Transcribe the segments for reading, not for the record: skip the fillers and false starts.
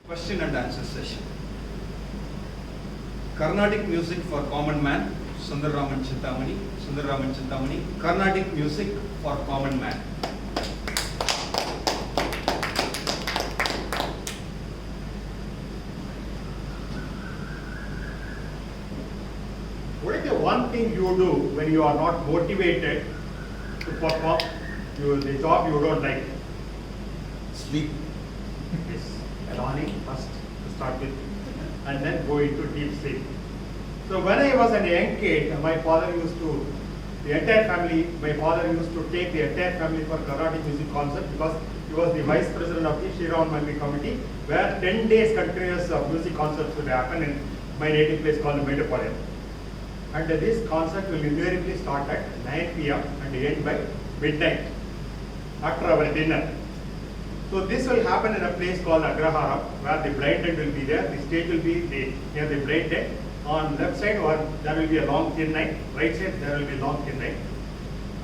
Question and answer session. Carnatic music for common man, Sundararaman Chintamani. Carnatic music for common man. What is the one thing you do when you are not motivated to perform the job you don't like? Sleep. Yes. Yawning first to start with, and then go into deep sleep. So when I was a young kid, my father used to take the entire family for Carnatic music concert because he was the vice president of the Shiravaman committee, where 10 days continuous music concerts would happen in my native place called Medupalayam. And this concert will invariably start at 9 p.m. and end by midnight after our dinner. So this will happen in a place called Agraharam, where the blind end will be there. The stage will be near the blind end. On left side there will be a long thin line. Right side there will be long thin line.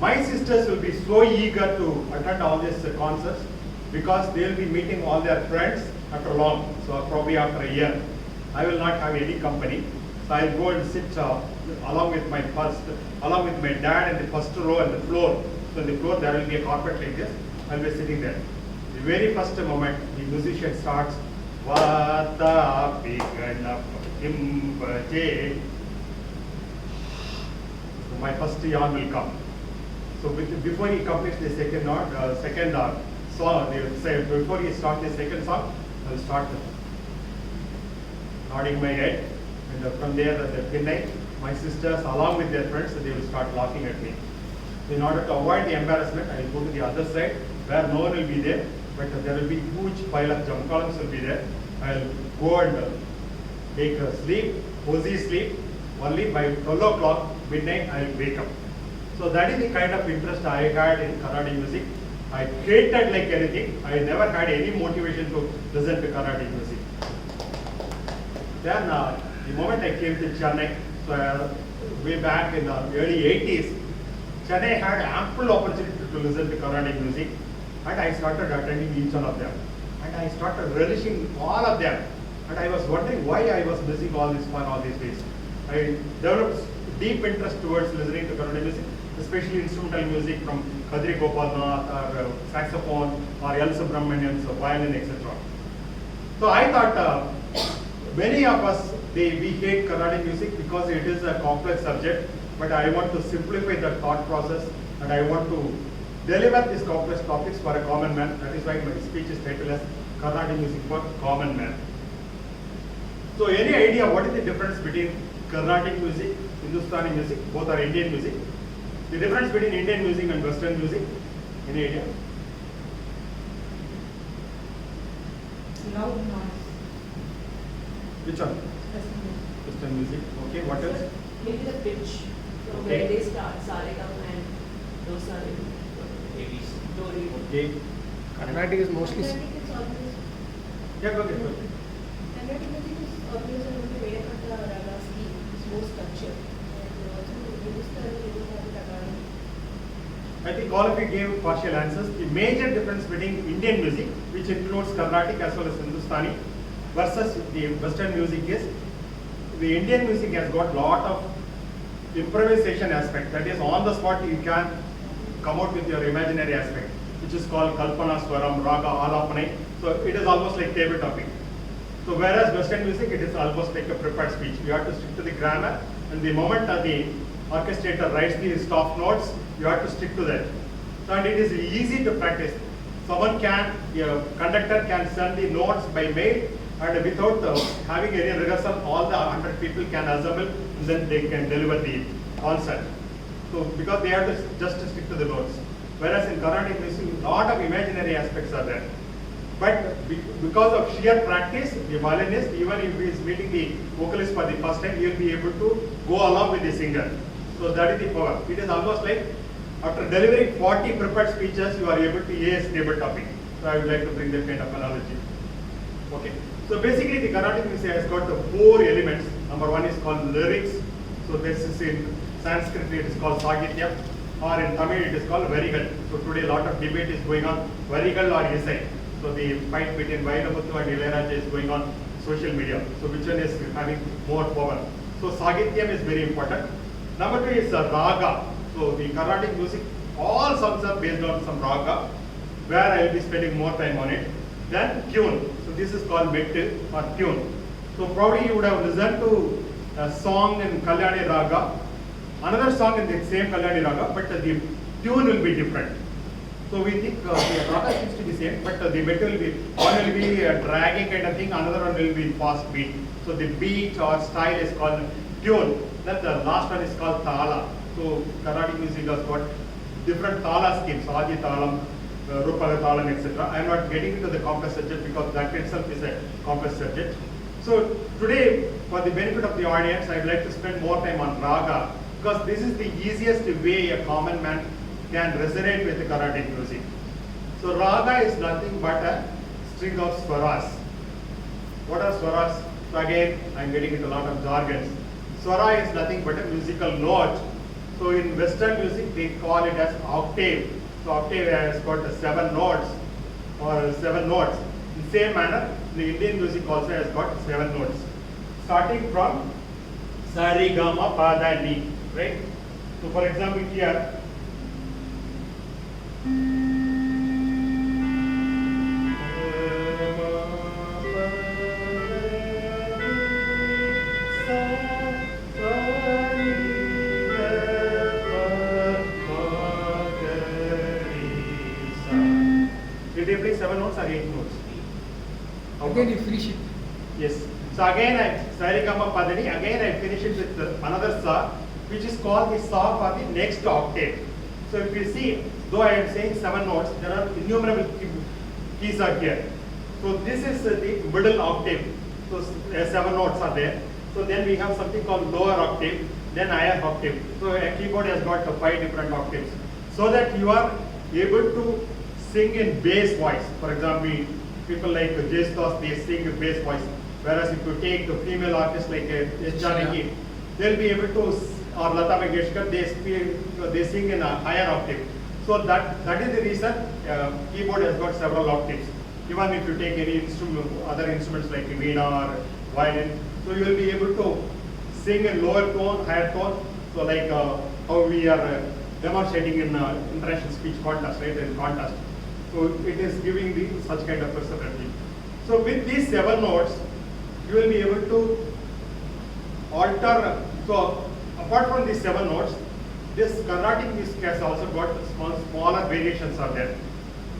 My sisters will be so eager to attend all these concerts because they will be meeting all their friends after long. So probably after a year. I will not have any company. So I'll go and sit along with my dad in the first row and the floor. So in the floor there will be a carpet like this. I'll be sitting there. The very first moment the musician starts, Vata Piganapim Bhaje. So my first yawn will come. So before he completes the second song, they will say, before he starts the second song, I will start nodding my head. And from there, at the midnight, my sisters, along with their friends, they will start laughing at me. In order to avoid the embarrassment, I will go to the other side where no one will be there, but there will be huge pile of jump columns will be there. I will go and take a sleep, cozy sleep. Only by 12 o'clock, midnight, I will wake up. So that is the kind of interest I had in Carnatic music. I hated like anything. I never had any motivation to listen to Carnatic music. Then, the moment I came to Chennai, so way back in the early 80s, Chennai had ample opportunity to listen to Carnatic music, and I started attending each one of them. And I started relishing all of them. And I was wondering why I was missing all this fun all these days. I developed deep interest towards listening to Carnatic music, especially instrumental music from Kadri Gopalnath or saxophone or L. Subramanian's violin, etc. So I thought many of us, we hate Carnatic music because it is a complex subject, but I want to simplify the thought process and I want to deliver these complex topics for a common man. That is why my speech is titled as Carnatic music for common man. So any idea what is the difference between Carnatic music, Hindustani music, both are Indian music? The difference between Indian music and Western music? Any idea? Loud noise. Which one? Western music. Okay, what else? Maybe the pitch from Okay. where they start, Saregam and those are ABs. Okay. Carnatic is mostly. Carnatic is always, Yeah, go ahead. Carnatic music is always around the way of the raga scheme. It's more structured. And also Hindustani music has the raga. I think all of you gave partial answers. The major difference between Indian music, which includes Carnatic as well as Hindustani, versus the Western music is, the Indian music has got lot of improvisation aspect. That is, on the spot you can come out with your imaginary aspect, which is called Kalpana, Swaram, Raga, Alapanai. So it is almost like table topping. So whereas Western music, it is almost like a prepared speech. You have to stick to the grammar, and the moment that the orchestrator writes the stop notes, you have to stick to that. So and it is easy to practice. Someone can, conductor can send the notes by mail, and without having any rehearsal, all the 100 people can assemble, and then they can deliver the concert. So because they have to just to stick to the notes. Whereas in Carnatic music, a lot of imaginary aspects are there. But because of sheer practice, the violinist, even if he is meeting the vocalist for the first time, he will be able to go along with the singer. So that is the power. It is almost like after delivering 40 prepared speeches, you are able to ace table topping. So I would like to bring that kind of analogy. Okay. So basically the Carnatic music has got the 4 elements. Number 1 is called lyrics. So this is in Sanskrit, it is called Sagitya, or in Tamil it is called Varigal. So today a lot of debate is going on, Varigal or Isai. So the fight between Vairamuthu and Ilayaraja is going on social media. So which one is having more power? So Sagityam is very important. Number 2 is Raga. So the Carnatic music, all songs are based on some Raga, where I will be spending more time on it. Then tune. So this is called Mettu or tune. So probably you would have listened to a song in Kalyani Raga, another song in the same Kalyani Raga, but the tune will be different. So we think the Raga seems to be same, but the Mettu will be, one will be a dragging kind of thing, another one will be fast beat. So the beat or style is called tune. Then the last one is called Tala. So Carnatic music has got different Tala schemes, Adi Talam, Rupaga Talam, etc. I am not getting into the complex subject because that itself is a complex subject. So today, for the benefit of the audience, I would like to spend more time on Raga because this is the easiest way a common man can resonate with the Carnatic music. So Raga is nothing but a string of swaras. What are swaras? So again, I am getting into a lot of jargons. Swara is nothing but a musical note. So in Western music, they call it as octave. So octave has got 7 notes or 7 notes. In the same manner, the Indian music also has got 7 notes. Starting from Sa Re Ga Ma Pa Da Ni, right? So for example here, did they play 7 notes or 8 notes? Again you finish it. Yes. So again I Sa Re Ga Ma Pa Da Ni, again I finish it with another Sa, which is called the Sa for the next octave. So if you see, though I am saying 7 notes, there are innumerable keys are here. So this is the middle octave. So 7 notes are there. So then we have something called lower octave, then higher octave. So a keyboard has got 5 different octaves. So that you are able to sing in bass voice. For example, people like Jesdas, they sing in bass voice. Whereas if you take the female artists like Janaki, they'll be able to, or Lata Mangeshkar, they sing in a higher octave. So that is the reason keyboard has got several octaves. Even if you take any instrument, other instruments like veena or violin, so you will be able to sing in lower tone, higher tone. So like how we are demonstrating in international speech contest, right? In contest. So it is giving the such kind of personality. So with these 7 notes, you will be able to alter. So apart from these 7 notes, this Carnatic music has also got smaller variations are there.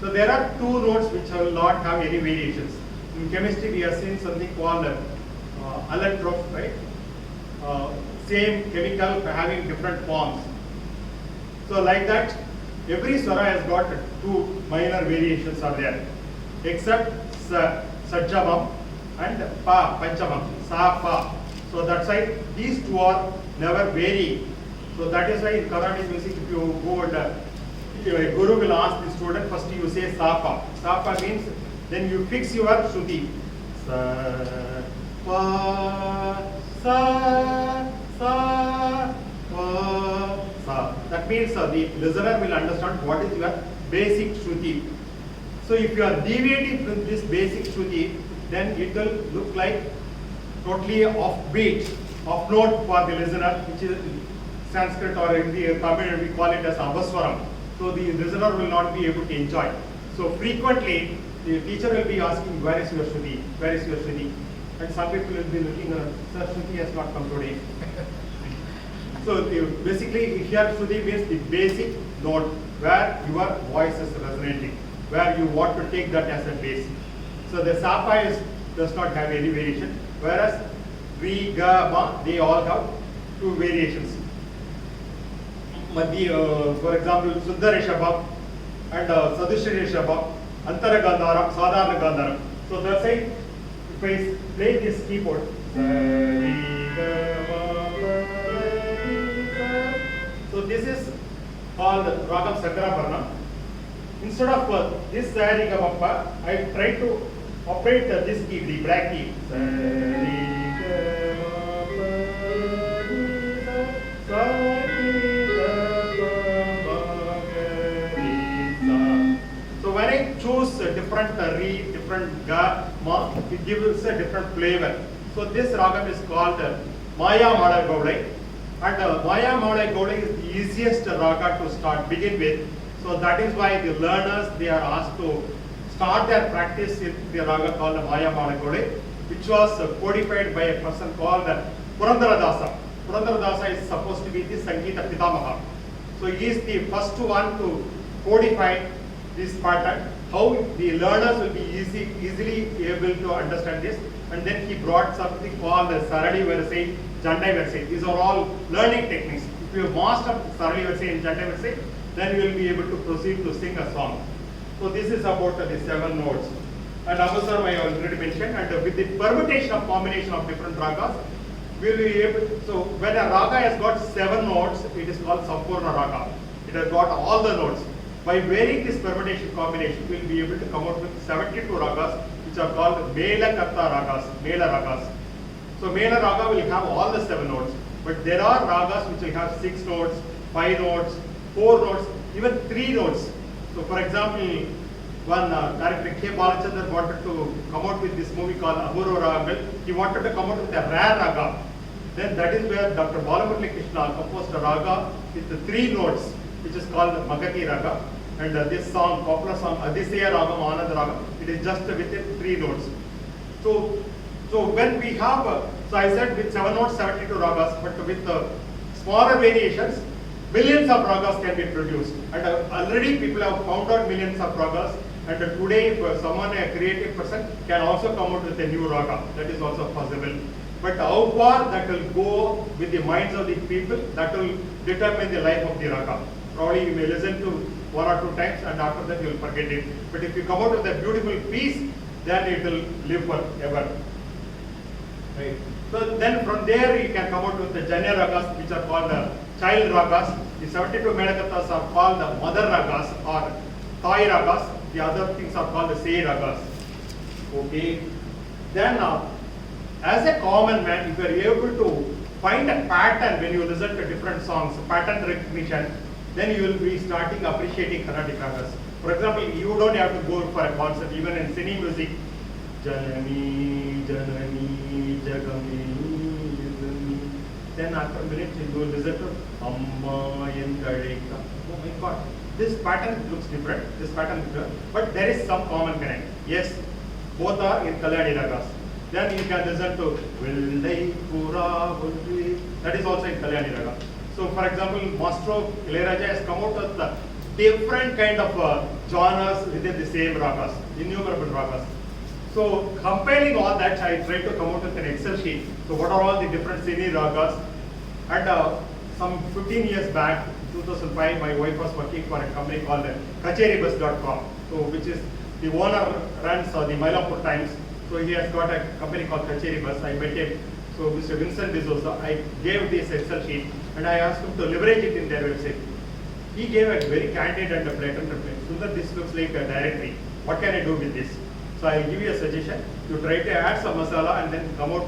So there are 2 notes which will not have any variations. In chemistry, we have seen something called allotrope, right? Same chemical having different forms. So like that, every swara has got 2 minor variations are there, except Sajjavam and Pa, Panchamam, Sa, Pa. So that's why these 2 are never vary. So that is why in Carnatic music, if you go and a guru will ask the student, first you say Sa, Pa. Sa, Pa means then you fix your Shruti. Sa, Pa, Sa, Sa, Pa, Sa. That means the listener will understand what is your basic Shruti. So if you are deviating from this basic Shruti, then it will look like totally off beat, off note for the listener, which is Sanskrit or in the Tamil we call it as Abhaswaram. So the listener will not be able to enjoy. So frequently the teacher will be asking, where is your Shruti? Where is your Shruti? And some people will be looking, sir, Shruti has not come today. So basically here Shruti means the basic note where your voice is resonating, where you want to take that as a base. So the Sapa does not have any variation, whereas Re, Ga, Ma, they all have 2 variations. For example, Suddha Rishabha and Sadhusha Rishabha, Antara Gandharam, Sadharana Gandharam. So that's why if I play this keyboard, so this is called Ragam Sankaraparna. Instead of this Sa Re Ga Ma Pa, I try to operate this key, the black key. Sa Re Ga Ma Pa, Sa Re Ga Ma Pa, Ga Re Sa. So when I choose different different reed, different ga, ma, it gives a different flavor. So this ragam is called Maya Mala Gaulai. And Maya Mala Gaulai is the easiest raga to begin with. So that is why the learners, they are asked to start their practice in the raga called Maya Mala Gaulai, which was codified by a person called Purandaradasa. Purandaradasa is supposed to be the Sangeeta Pitamaha. So he is the first one to codify this pattern, how the learners will be easily able to understand this. And then he brought something called the Sarali Versai, Jandai Versai. These are all learning techniques. If you master Sarali Versai and Jandai Versai, then you will be able to proceed to sing a song. So this is about the 7 notes. And Avasaram I already mentioned, and with the permutation of combination of different ragas, we will be able, so when a raga has got 7 notes, it is called Sampurna Raga. It has got all the notes. By varying this permutation combination, we will be able to come out with 72 ragas, which are called Mela Katta Ragas, Mela Ragas. So Mela Raga will have all the 7 notes, but there are ragas which will have 6 notes, 5 notes, 4 notes, even 3 notes. So for example, one director K. Balachandran wanted to come out with this movie called Abhurva Ragal. He wanted to come out with a rare raga. Then that is where Dr. Balamurali Krishna composed a raga with the 3 notes, which is called Magati Raga. And this song, popular song, Adisaya Ragam, Anand Ragam, it is just within 3 notes. So when we have, so I said with 7 notes, 72 ragas, but with smaller variations, millions of ragas can be produced. And already people have found out millions of ragas. And today, if someone, a creative person, can also come out with a new raga, that is also possible. But how far that will go with the minds of the people, that will determine the life of the raga. Probably you may listen to 1 or 2 times, and after that you will forget it. But if you come out with a beautiful piece, then it will live forever. Right. So then from there you can come out with the Janya ragas, which are called the child ragas. The 72 Medakatas are called the mother ragas or Thai ragas. The other things are called the Sei ragas. Okay. Then as a common man, if you are able to find a pattern when you listen to different songs, pattern recognition, then you will be starting appreciating Carnatic ragas. For example, you don't have to go for a concert, even in cine music. Janani, Janani, Jagami, Janani. Then after a minute, you will listen to Amma Yenkareka. Oh my God, this pattern looks different. This pattern is different, but there is some common connect. Yes, both are in Kalyani ragas. Then you can listen to Vildai Pura Vulvi. That is also in Kalyani raga. So, for example, Maestro Ilayaraja has come out with the different kind of genres within the same ragas, innumerable ragas. So, compiling all that, I tried to come out with an Excel sheet. So, what are all the different cine ragas? And some 15 years back, 2005, my wife was working for a company called kacheribus.com. So, which is the owner runs the Mylapore Times. So, he has got a company called Kacheribus. I met him. So, Mr. Vincent D'Souza, I gave this Excel sheet and I asked him to leverage it in their website. He gave a very candid and a blatant reply. Sundar, this looks like a directory. What can I do with this? So I'll give you a suggestion. You try to add some masala and then come out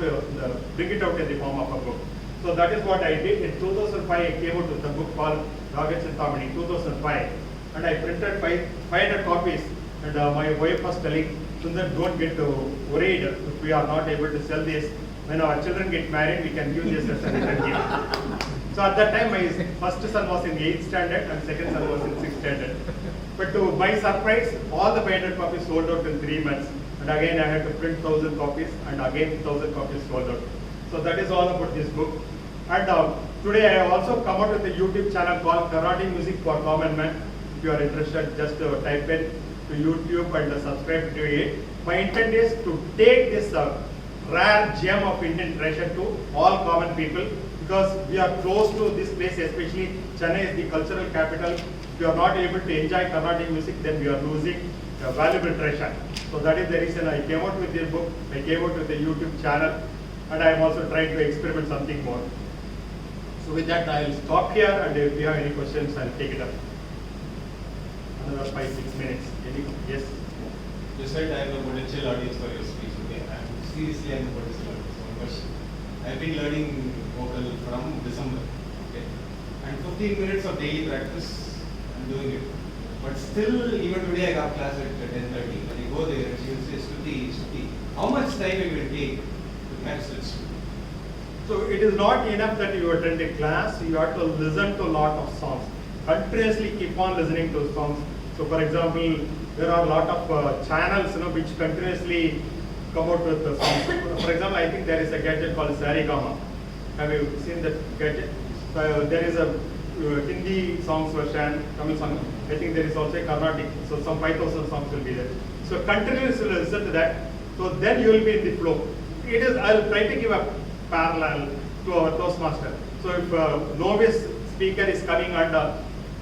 bring it out in the form of a book. So that is what I did. In 2005, I came out with a book called Raga Chintamani, 2005. And I printed 500 copies. And my wife was telling, Sundar, don't get worried if we are not able to sell this. When our children get married, we can give this as a return gift. So at that time, my first son was in 8th standard and second son was in 6th standard. But to my surprise, all the 500 copies sold out in 3 months. And again, I had to print 1,000 copies and again 1,000 copies sold out. So that is all about this book. And today I have also come out with a YouTube channel called Carnatic Music for Common Man. If you are interested, just type in to YouTube and subscribe to it. My intent is to take this rare gem of Indian treasure to all common people, because we are close to this place, especially Chennai is the cultural capital. If you are not able to enjoy Carnatic music, then we are losing a valuable treasure. So that is the reason I came out with this book, I came out with a YouTube channel, and I am also trying to experiment something more. So with that, I will stop here, and if you have any questions, I will take it up. Another 5-6 minutes. Yes? You said I am the potential audience for your speech. Okay, seriously, I am the potential audience. One question. I have been learning vocal from December. Okay, and 15 minutes of daily practice, I am doing it. But still, even today I got class at 10:30. When you go there, she will say, Stuti. How much time it will take to catch that Stuti? So it is not enough that you attend a class, you have to listen to a lot of songs. Continuously keep on listening to songs. So for example, there are a lot of channels which continuously come out with the songs. For example, I think there is a gadget called Sarigama. Have you seen that gadget? There is a Hindi songs version, Tamil song. I think there is also a Carnatic. So some 5,000 songs will be there. So continuously listen to that. So then you will be in the flow. I'll try to give a parallel to our Toastmaster. So if a novice speaker is coming and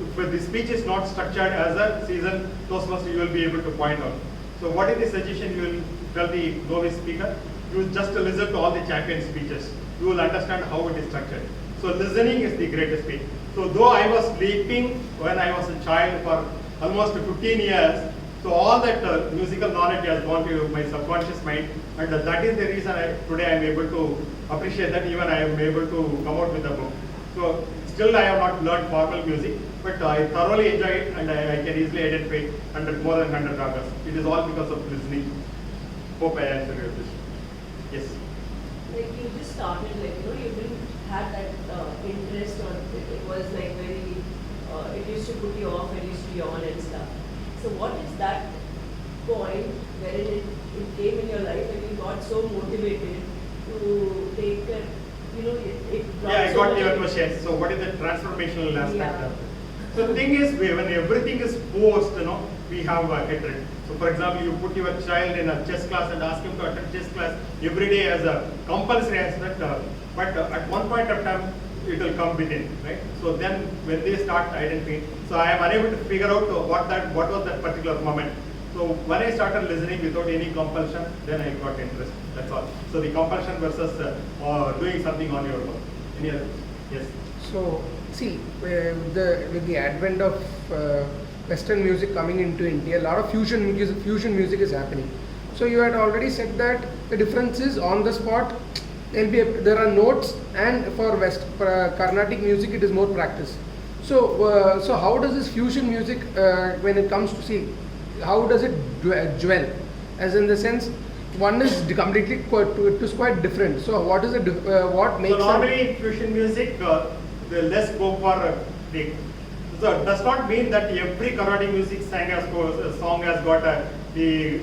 if the speech is not structured as a seasoned Toastmaster, you will be able to point out. So what is the suggestion you will tell the novice speaker? You will just listen to all the champion speeches. You will understand how it is structured. So listening is the greatest thing. So though I was sleeping when I was a child for almost 15 years, so all that musical knowledge has gone to my subconscious mind, and that is the reason today I am able to appreciate that. Even I am able to come out with a book. So still I have not learned formal music, but I thoroughly enjoy it, and I can easily identify more than 100 ragas. It is all because of listening. Hope I answered your question. Yes. Like you just started, you didn't have that interest, or it was like very, it used to put you off, it used to yawn and stuff. So what is that point wherein it came in your life and you got so motivated to take it, it brought Yeah, I so got much- your question. So what is the transformational aspect Yeah. of it? So the thing is, when everything is forced, we have a hatred. So for example, you put your child in a chess class and ask him to attend chess class every day as a compulsory aspect, but at one point of time, it will come within, right? So then when they start identifying, so I am unable to figure out what was that particular moment. So when I started listening without any compulsion, then I got interest. That's all. So the compulsion versus doing something on your own. Any other? Yes. So, see, with the advent of Western music coming into India, a lot of fusion music is happening. So you had already said that the difference is on the spot. There are notes, and for Carnatic music, it is more practice. So, so how does this fusion music, when it comes to see, how does it dwell? As in the sense, one is completely it is quite different. So what is what makes? So normally in fusion music, the less scope for take. So it does not mean that every Carnatic music song has got the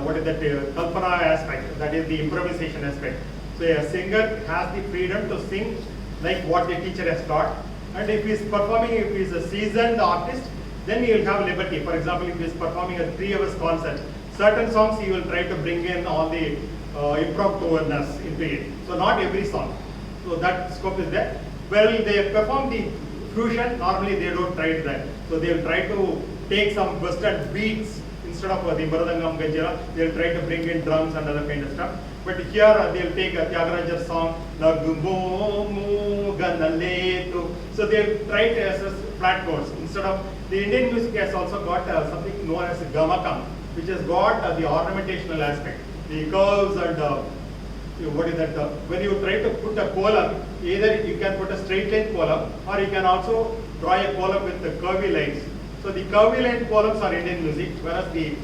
what is that kalpana aspect, that is the improvisation aspect. So a singer has the freedom to sing like what the teacher has taught, and if he is performing, if he is a seasoned artist, then he will have liberty. For example, if he is performing a 3 hours concert, certain songs he will try to bring in all the impromptu-ness into it. So not every song. So that scope is there. Well, they perform the fusion, normally they don't try that. So they will try to take some Western beats instead of the Mridangam Ganjira. They will try to bring in drums and other kind of stuff. But here they will take a Tyagaraja song, Lagumomu Ganaletu. So they will try to assess flat chords. Instead of, the Indian music has also got something known as Gamakam, which has got the ornamentational aspect, the curves and what is that? When you try to put a column, either you can put a straight line column, or you can also draw a column with the curvy lines. So the curvy line columns are Indian music, whereas the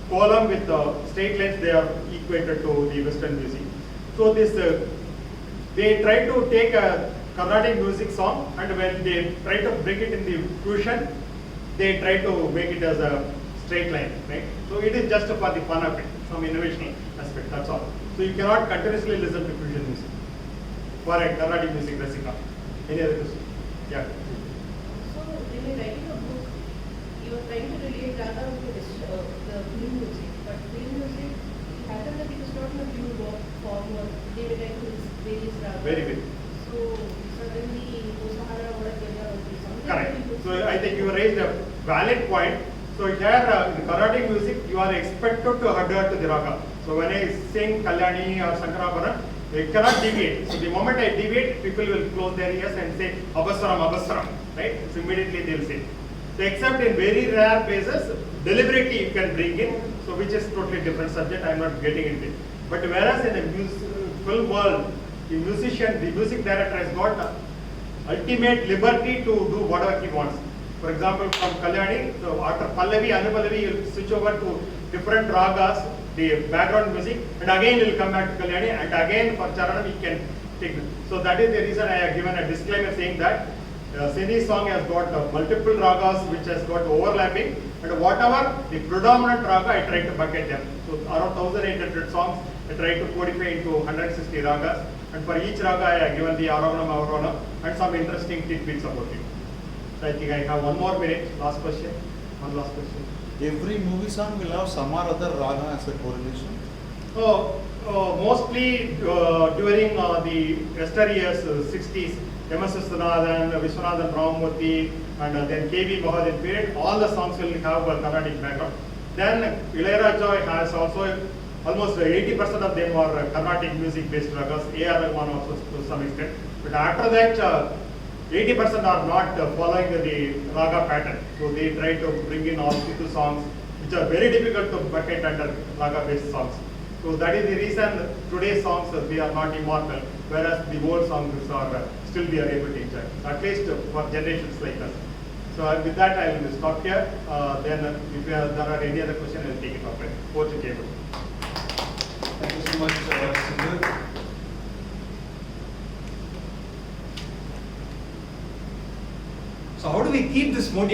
column with the straight lines, they are equated to the Western music. So this, they try to take a Carnatic music song, and when they try to bring it in the fusion, they try to make it as a straight line, right? So it is just for the fun of it, some innovation aspect, that's all. So you cannot continuously listen to fusion music for a Carnatic music rasika. Any other question? Yeah. So when you're writing a book, you are trying to relate raga with the film music, but film music, it happens that it is not in a due form, or they will write with various ragas. Very good. So suddenly, Musahara or something. Correct. So I think you raised a valid point. So here in Carnatic music, you are expected to adhere to the raga. So when I sing Kalyani or Shankarabharan, I cannot deviate. So the moment I deviate, people will close their ears and say Abhasaram, Abhasaram, right? So immediately they will say. So except in very rare cases, deliberately you can bring in, so which is totally different subject, I am not getting into it. But whereas in the film world, the musician, the music director has got ultimate liberty to do whatever he wants. For example, from Kalyani, so after Pallavi, Anupallavi, you'll switch over to different ragas, the background music, and again you'll come back to Kalyani, and again for Charanam you can take. So that is the reason I have given a disclaimer saying that Sindhi song has got multiple ragas which has got overlapping, and whatever the predominant raga, I try to bucket them. So around 1800 songs, I try to codify into 160 ragas, and for each raga I have given the Aroganam, Avaronam, and some interesting tidbits about it. So I think I have 1 more minute. Last question. One last question. Every movie song will have some or other raga as a correlation. Mostly during the yesteryears, 60s, M.S. Viswanathan, Viswanathan Ramamurthy, and then K.V. Mahadev period, all the songs will have a Carnatic background. Then Ilayaraja has also almost 80% of them are Carnatic music based ragas, A.R. Rahman also to some extent. But after that, 80% are not following the raga pattern. So they try to bring in all Titu songs, which are very difficult to bucket under raga based songs. So that is the reason today's songs they are not immortal, whereas the old songs are still we are able to enjoy, at least for generations like us. So with that I will stop here. Then if there are any other questions, I will take it up. Over to Gabriel. Thank you so much, Sundar. So how do we keep this motivation?